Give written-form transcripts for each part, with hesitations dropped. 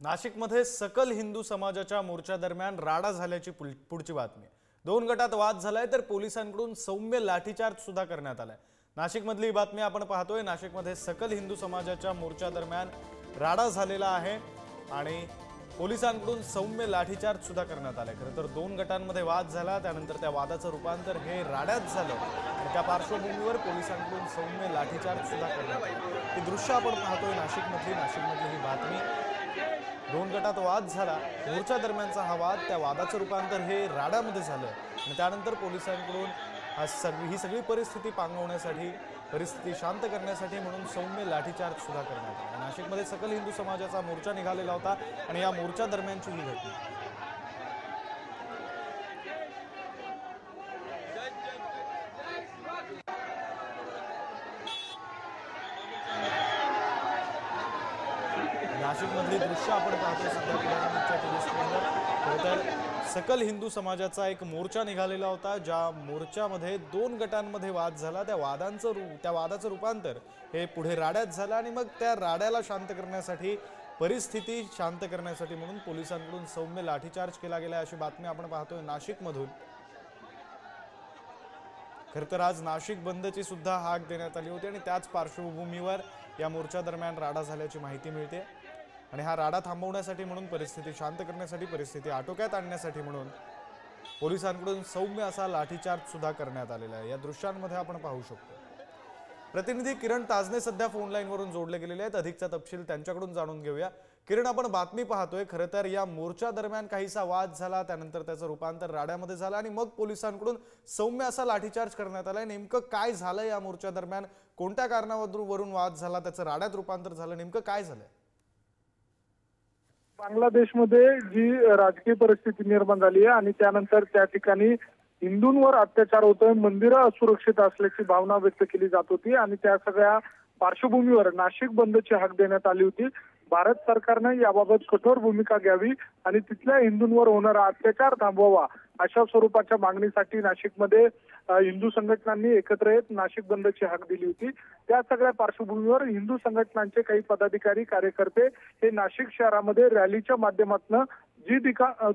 नाशिकमध्ये सकल हिंदू समाजाच्या मोर्चा दरम्यान राडा झाल्याची पुढची बातमी। दोन गटात वाद झालाय तर पोलिसांकडून सौम्य लाठीचार्ज सुद्धा करण्यात आलाय। नाशिकमधली बातमी आपण पाहतोय। नाशिकमध्ये सकल हिंदू समाजाच्या मोर्चा दरम्यान राडा झालेला आहे आणि पोलिसांकडून सौम्य लाठीचार्ज सुद्धा करण्यात आलाय। खरं तर दोन गटांमध्ये वाद झाला, त्यानंतर त्या वादाचं रूपांतर हे राड्यात झालं आणि त्या पार्श्वभूमीवर पोलिसांकडून सौम्य लाठीचार्ज सुद्धा करण्यात आला। ही दृश्य आपण पाहतोय नाशिकमधली ही बातमी। दोन गटात वाद झाला, मोर्चा दरम्यानचा हा वाद, त्या वादाचं रूपांतर हे राड्यामध्ये झालं आणि त्यानंतर पोलिसांकडून ही सगळी परिस्थिती पांगवण्यासाठी, परिस्थिती शांत करण्यासाठी म्हणून सौम्य लाठीचार्ज सुद्धा करण्यात आला। नाशिकमध्ये सकल हिंदू समाजाचा मोर्चा निघालेला होता आणि या मोर्चा दरम्यानची ही घटना। नाशिकमधली दृश्य आपण पाहतोय सध्या तर सकल हिंदू समाजाचा एक मोर्चा निघालेला होता, ज्या मोर्चामध्ये दोन गटांमध्ये वाद झाला। त्या वादाचं रूपांतर हे पुढे राड्यात झालं आणि मग त्या राड्याला शांत करण्यासाठी, परिस्थिती शांत करण्यासाठी म्हणून पोलिसांकडून सौम्य लाठीचार्ज केला गेला अशी बातमी आपण पाहतोय नाशिकमधून। खरं तर आज नाशिक बंदची सुद्धा हाक देण्यात आली होती आणि त्याच पार्श्वभूमीवर या मोर्चा दरम्यान राडा झाल्याची माहिती मिळते आणि हा राडा थांबवण्यासाठी म्हणून, परिस्थिती शांत करण्यासाठी, परिस्थिती आटोक्यात आणण्यासाठी म्हणून पोलिसांकडून सौम्य असा लाठीचार्ज सुद्धा करण्यात आलेला आहे। या दृश्यांमध्ये आपण पाहू शकतो। प्रतिनिधी किरण ताजने सध्या फोन लाईनवरून जोडले गेलेले आहेत। अधिकचा तपशील त्यांच्याकडून जाणून घेऊया। किरण, आपण बातमी पाहतोय, खरं तर या मोर्चा दरम्यान काहीसा वाद झाला, त्यानंतर त्याचं रूपांतर राड्यामध्ये झालं आणि मग पोलिसांकडून सौम्य असा लाठीचार्ज करण्यात आलाय। नेमकं काय झालं या मोर्चा दरम्यान? कोणत्या कारणावरून वाद झाला, त्याचं राड्यात रूपांतर झालं, नेमकं काय झालंय? बांगलादेशमध्ये जी राजकीय परिस्थिती निर्माण झाली आहे आणि त्यानंतर त्या ठिकाणी हिंदूंवर अत्याचार होतोय, मंदिरं असुरक्षित असल्याची भावना व्यक्त केली जात होती आणि त्या सगळ्या पार्श्वभूमीवर नाशिक बंदची हाक देण्यात आली होती। भारत सरकारने याबाबत कठोर भूमिका घ्यावी आणि तिथल्या हिंदूंवर होणारा अत्याचार थांबवावा अशा स्वरूपाच्या मागणीसाठी नाशिकमध्ये हिंदू संघटनांनी एकत्र येत नाशिक बंदची हाक दिली होती। त्या सगळ्या पार्श्वभूमीवर हिंदू संघटनांचे काही पदाधिकारी, कार्यकर्ते हे नाशिक शहरामध्ये रॅलीच्या माध्यमातून जी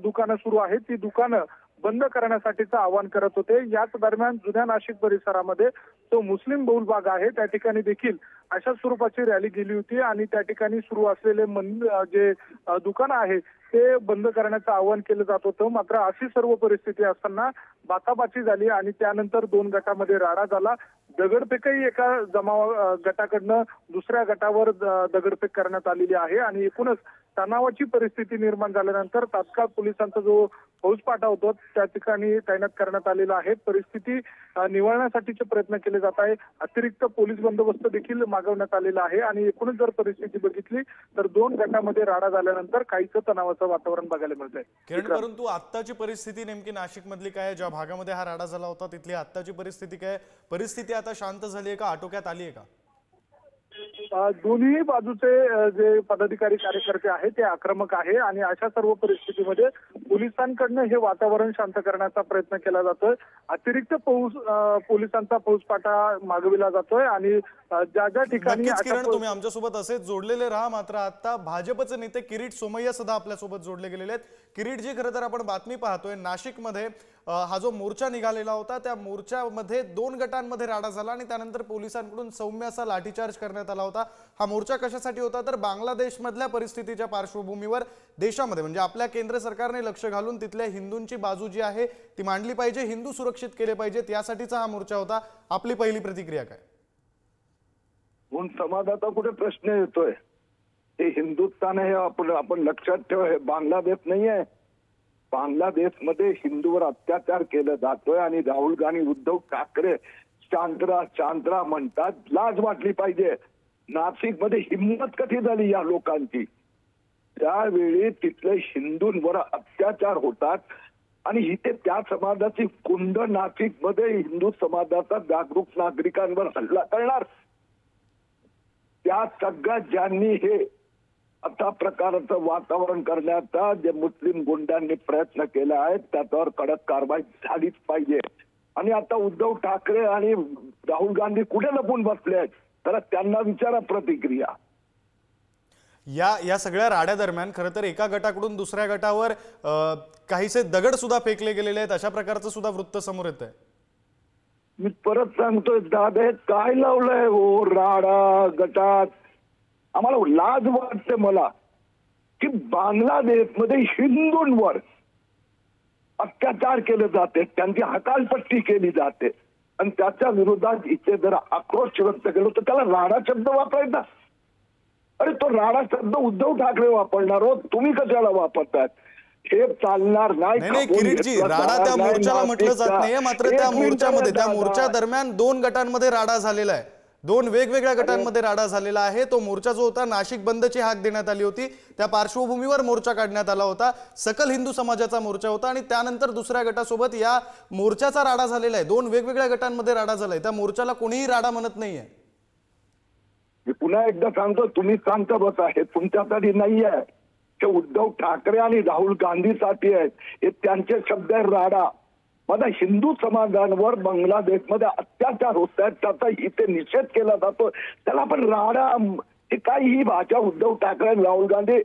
दुकानं सुरू आहेत ती दुकानं बंद करण्यासाठीचं आवाहन करत होते। याच दरम्यान जुन्या नाशिक परिसरामध्ये तो मुस्लिम बहुल भाग आहे, त्या ठिकाणी देखील अशा स्वरूपाची रॅली गेली होती आणि त्या ठिकाणी सुरू असलेले जे दुकानं आहे ते बंद करण्याचं आवाहन केलं जात होतं। मात्र अशी सर्व परिस्थिती असताना बाचाबाची झाली आणि त्यानंतर दोन गटामध्ये राडा झाला। दगडफेकही एका गटाकडनं दुसऱ्या गटावर दगडफेक करण्यात आलेली आहे आणि एकूणच तणावाची परिस्थिती निर्माण झाल्यानंतर तात्काळ पोलिसांचा जो फौजफाटा होता त्या ठिकाणी तैनात करण्यात आलेला आहे। परिस्थिती निवळण्यासाठीचे प्रयत्न केले जात आहे। अतिरिक्त पोलीस बंदोबस्त देखील मागवण्यात आलेला आहे आणि एकूणच जर परिस्थिती बघितली तर दोन गटामध्ये राडा झाल्यानंतर काहीच तणावाचं वातावरण बघायला मिळतंय। किरण, परंतु आत्ताची परिस्थिती नेमकी नाशिकमधली काय? ज्या भागामध्ये हा राडा झाला होता तिथली आत्ताची परिस्थिती काय? परिस्थिती आता शांत झाली आहे का, आटोक्यात आली आहे का? दोन्ही बाजूचे जे पदाधिकारी, कार्यकर्ते आहेत ते आक्रमक आहे आणि अशा सर्व परिस्थितीमध्ये पोलिसांकडनं हे वातावरण शांत करण्याचा प्रयत्न केला जातोय। अतिरिक्त पोलिसांचा फौजफाटा मागविला जातोय आणि ज्या ठिकाणी किरण, तुम्ही आमच्यासोबत असेच जोडलेले राहा। मात्र आता भाजपचे नेते किरीट सोमय्या सुद्धा आपल्यासोबत जोडले गेलेले आहेत। किरीट जी, खरं तर आपण बातमी पाहतोय नाशिकमध्ये हा जो मोर्चा निघालेला होता त्या मोर्चामध्ये दोन गटांमध्ये राडा झाला आणि त्यानंतर पोलिसांकडून सौम्य असा लाठीचार्ज करण्यात आला होता। हा मोर्चा कशासाठी होता तर बांगलादेशमधल्या परिस्थितीच्या पार्श्वभूमीवर देशामध्ये, म्हणजे आपल्या केंद्र सरकारने लक्ष घालून तिथल्या हिंदूंची बाजू जी आहे ती मांडली पाहिजे, हिंदू सुरक्षित केले पाहिजेत, यासाठीचा हा मोर्चा होता। आपली पहिली प्रतिक्रिया काय? समाजाचा कुठे प्रश्न येतोय? हे हिंदुस्थान हे आपण लक्षात ठेवा, हे बांगलादेश नाही आहे। बांगलादेशमध्ये हिंदूवर अत्याचार केला जातोय आणि राहुल गांधी, उद्धव ठाकरे चांद्रा म्हणतात। लाज वाटली पाहिजे। नाशिकमध्ये हिंमत कधी झाली या लोकांची? त्यावेळी तिथले हिंदूंवर अत्याचार होतात आणि इथे त्या समाजाची कुंड नाशिकमध्ये हिंदू समाजाचा जागरूक नागरिकांवर हल्ला करणार। त्या सगळ्या ज्यांनी हे अशा प्रकारचं वातावरण करण्याचा जे मुस्लिम गुंडांनी प्रयत्न केला आहे त्याच्यावर कडक कारवाई झालीच पाहिजे। आणि आता उद्धव ठाकरे आणि राहुल गांधी कुठे लपून बसले आहेत तर त्यांना विचारा प्रतिक्रिया। या सगळ्या राड्या दरम्यान खरं तर एका गटाकडून दुसऱ्या गटावर काहीसे दगड सुद्धा फेकले गेलेले आहेत, अशा प्रकारचं सुद्धा वृत्त समोर येत आहे। मी परत सांगतोय दादा, काय लावलंय हो राडा गटात? आम्हाला लाज वाटते मला की बांगलादेशमध्ये हिंदूंवर अत्याचार केले जाते, त्यांची हकालपट्टी केली जाते आणि त्याच्या विरोधात इथे जर आक्रोश व्यक्त केला तर त्याला राडा शब्द वापरायचा। अरे तो राडा शब्द उद्धव ठाकरे वापरणार हो, तुम्ही कशाला वापरताय? हे चालणार नाही। किरीटजी, राडा त्या मोर्चाला म्हटलं जात नाहीये, मात्र त्या मोर्चा दरम्यान 2 गटांमध्ये राडा झालेला आहे, 2 वेगवेगळ्या गटांमध्ये राडा झालेला आहे। तो मोर्चा जो होता नाशिक बंदची हाक देण्यात आली होती, त्या पार्श्वभूमीवर मोर्चा काढण्यात आला होता। सकल हिंदू समाजाचा मोर्चा होता आणि त्यानंतर दुसऱ्या गटासोबत या मोर्चाचा राडा झालेला आहे, 2 वेगवेगळ्या गटांमध्ये राडा झालाय। त्या मोर्चाला कोणीही राडा म्हणत नाहीये। मी पुन्हा एकदा सांगतो, तुम्ही सांगता बसा, हे तुमच्यासाठी नाही आहे, हे उद्धव ठाकरे आणि राहुल गांधीसाठी आहेत, हे त्यांचे शब्द आहे राडा। माझा हिंदू समाजांवर बांगलादेशमध्ये अत्याचार होत आहेत, त्याचा इथे निषेध केला जातो, त्याला पण राडा? हे काय ही भाषा? उद्धव ठाकरे आणि राहुल गांधी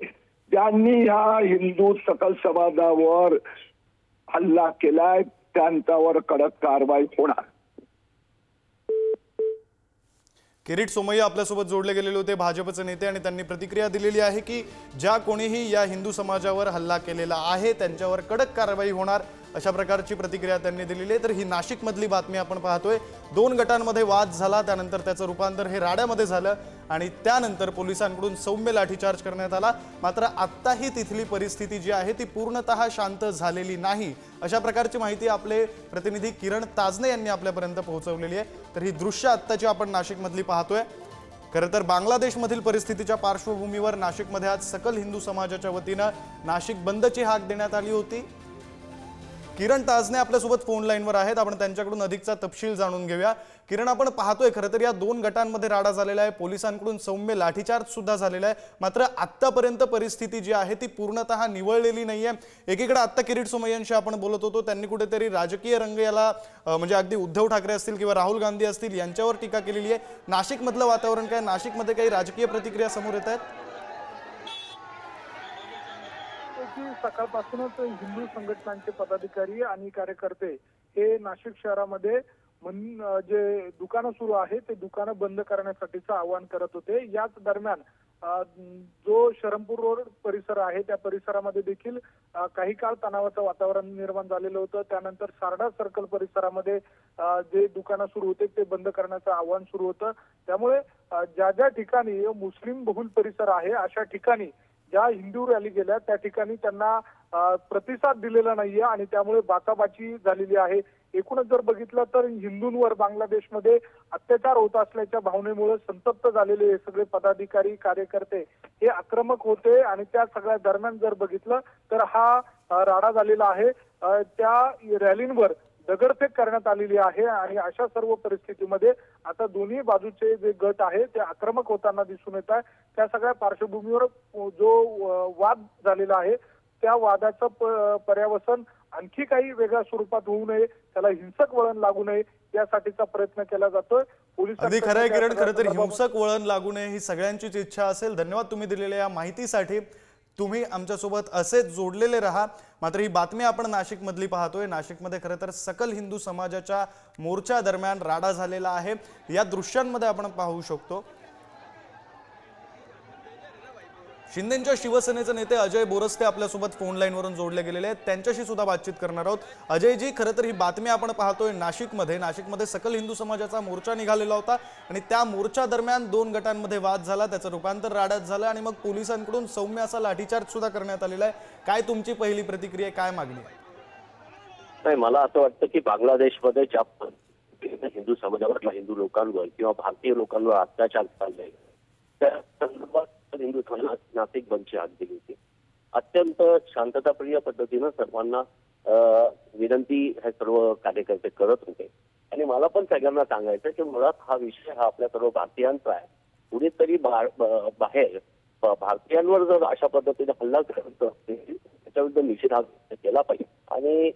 ज्यांनी ह्या हिंदू सकल समाजावर हल्ला केलाय त्यांच्यावर कडक कारवाई होणार। किरीट सोमय्या आपल्यासोबत जोडले गेलेले होते, भाजपचे नेते, आणि त्यांनी प्रतिक्रिया दिलेली आहे की ज्या कोणीही या हिंदू समाजावर हल्ला केलेला आहे त्यांच्यावर कडक कारवाई होणार, अशा प्रकारची प्रतिक्रिया त्यांनी दिलेली आहे। तर ही नाशिकमधली बातमी आपण पाहतोय, 2 गटांमध्ये वाद झाला, त्यानंतर त्याचं रूपांतर हे राड्यामध्ये झालं आणि त्यानंतर पोलिसांकडून सौम्य लाठीचार्ज करण्यात आला। मात्र आत्ताही तिथली परिस्थिती जी आहे ती पूर्णतः शांत झालेली नाही, अशा प्रकारची माहिती आपले प्रतिनिधी किरण ताजने यांनी आपल्यापर्यंत पोहोचवलेली आहे। तर ही दृश्य आत्ताची आपण नाशिकमधली पाहतोय। खरं तर बांगलादेशमधील परिस्थितीच्या पार्श्वभूमीवर नाशिकमध्ये आज सकल हिंदू समाजाच्या वतीनं नाशिक बंदची हाक देण्यात आली होती। किरण ताजने आपल्यासोबत फोन लाईनवर आहेत, आपण त्यांच्याकडून अधिकचा तपशील जाणून घेऊया। किरण, आपण पाहतोय खरं तर या 2 गटांमध्ये राडा झालेला आहे, पोलिसांकडून सौम्य लाठीचार्ज सुद्धा झालेला आहे, मात्र आत्तापर्यंत परिस्थिती जी आहे ती पूर्णतः निवळलेली नाहीये। एकीकडे आत्ता किरीट सोमय्यांशी आपण बोलत होतो, त्यांनी कुठेतरी राजकीय रंग याला म्हणजे अगदी उद्धव ठाकरे असतील किंवा राहुल गांधी असतील यांच्यावर टीका केलेली आहे। नाशिकमधलं वातावरण काय? नाशिकमध्ये काही राजकीय प्रतिक्रिया समोर येत आहेत? सकाळपासूनच हिंदू संघटनांचे पदाधिकारी आणि कार्यकर्ते हे नाशिक शहरामध्ये जे दुकानं सुरू आहे ते दुकानं बंद करण्यासाठीचं आवाहन करत होते। याच दरम्यान जो शरमपूर रोड परिसर आहे त्या परिसरामध्ये देखील काही काळ तणावाचं वातावरण निर्माण झालेलं होतं। त्यानंतर सारडा सर्कल परिसरामध्ये जे दुकानं सुरू होते ते बंद करण्याचं आवाहन सुरू होतं। त्यामुळे ज्या ठिकाणी मुस्लिम बहुल परिसर आहे अशा ठिकाणी ज्या हिंदू रॅली गेल्या त्या ठिकाणी त्यांना प्रतिसाद दिलेला नाहीये आणि त्यामुळे बाचाबाची झालेली आहे। एकूणच जर बघितलं तर हिंदूंवर बांगलादेशमध्ये अत्याचार होत असल्याच्या भावनेमुळे संतप्त झालेले हे सगळे पदाधिकारी कार्यकर्ते हे आक्रमक होते आणि त्या सगळ्या दरम्यान जर बघितलं तर हा राडा झालेला आहे। त्या रॅलींवर दगडफेक करण्यात आलेली आहे आणि अशा सर्व परिस्थितीमध्ये आता दोन्ही बाजूचे जे गट आहे ते आक्रमक होताना दिसून येत आहे। त्या सगळ्या पार्श्वभूमीवर जो वाद झालेला आहे त्या वादाचं पर्यावसन आणखी काही वेगळ्या स्वरूपात होऊ नये, त्याला हिंसक वळण लागू नये यासाठीचा प्रयत्न केला जातोय। अगदी खरं आहे किरण, खरं तर हिंसक वळण लागू नये ही सगळ्यांचीच इच्छा असेल। धन्यवाद तुम्ही दिलेल्या या माहितीसाठी। तुम्ही आमच्यासोबत असेच जोडलेले रहा। मात्र ही बातमी आपण नाशिकमधली पाहतोय, नाशिकमध्ये खरं तर सकल हिंदू समाजाच्या मोर्चा दरम्यान राडा झालेला आहे, या दृश्यांमध्ये आपण पाहू शकतो। शिंदेच्या शिवसेनेचे नेते अजय बोरस्ते आपल्यासोबत फोन लाईनवरून जोडले गेलेले आहेत, त्यांच्याशी सुद्धा बातचीत करणार आहोत। अजयजी, खरं तर ही बातमी आपण पाहतोय नाशिकमध्ये सकल हिंदू समाजाचा मोर्चा निघालेला होता आणि त्या मोर्चा दरम्यान 2 गटांमध्ये वाद झाला, त्याचं रूपांतर राड्यात झालं आणि मग पोलिसांकडून सौम्य असा लाठीचार्ज सुद्धा करण्यात आलेला आहे। काय तुमची पहिली प्रतिक्रिया, काय मागणी आहे? नाही, मला असं वाटतं की बांगलादेशमध्ये ज्या हिंदू समाजावरला हिंदू लोकांवर किंवा भारतीय लोकांवर अत्याचार चालले त्या संदर्भात हिंदू समाज नाशिक बंदची हाक दिली होती। अत्यंत शांतताप्रिय पद्धतीनं सर्वांना विनंती हे सर्व कार्यकर्ते करत होते आणि मला पण सगळ्यांना सांगायचं की मुळात हा विषय हा आपल्या सर्व भारतीयांचा आहे। कुणीतरी बाहेर भारतीयांवर जर अशा पद्धतीने हल्ला करत असेल त्याच्याविरुद्ध निषेध केला पाहिजे आणि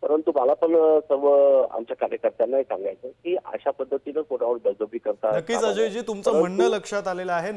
परंतु मला पण सर्व आमच्या कार्यकर्त्यांना सांगायचं की अशा पद्धतीनं कोणावर बळजबरी करता नक्कीच अजयजी तुमचं परंतु- म्हणणं लक्षात आलेलं आहे.